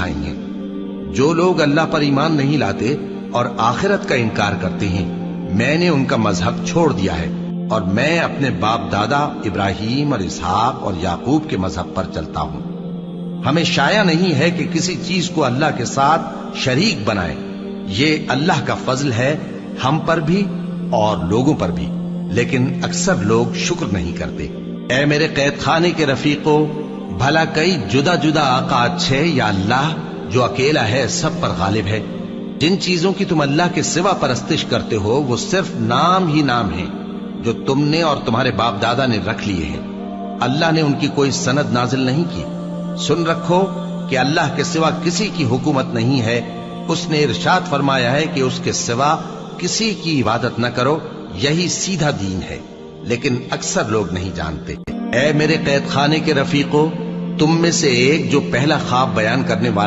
سکھائی ہیں۔ جو لوگ اللہ پر ایمان نہیں لاتے اور آخرت کا انکار کرتے ہیں، میں نے ان کا مذہب چھوڑ دیا ہے اور میں اپنے باپ دادا ابراہیم اور اسحاق اور یعقوب کے مذہب پر چلتا ہوں۔ ہمیں شایع نہیں ہے کہ کسی چیز کو اللہ کے ساتھ شریک بنائے۔ یہ اللہ کا فضل ہے ہم پر بھی اور لوگوں پر بھی، لیکن اکثر لوگ شکر نہیں کرتے۔ اے میرے قید خانے کے رفیقو، بھلا کئی جدا جدا آقا اچھے یا اللہ جو اکیلا ہے سب پر غالب ہے؟ جن چیزوں کی تم اللہ کے سوا پرستش کرتے ہو وہ صرف نام ہی نام ہیں جو تم نے اور تمہارے باپ دادا نے رکھ لیے ہیں۔ اللہ نے ان کی کوئی سند نازل نہیں کی۔ سن رکھو کہ اللہ کے سوا کسی کی حکومت نہیں ہے۔ اس نے ارشاد فرمایا ہے کہ اس کے سوا کسی کی عبادت نہ کرو، یہی سیدھا دین ہے، لیکن اکثر لوگ نہیں جانتے۔ اے میرے قید خانے کے رفیقو، تم میں سے ایک جو پہلا خواب بیان کرنے والا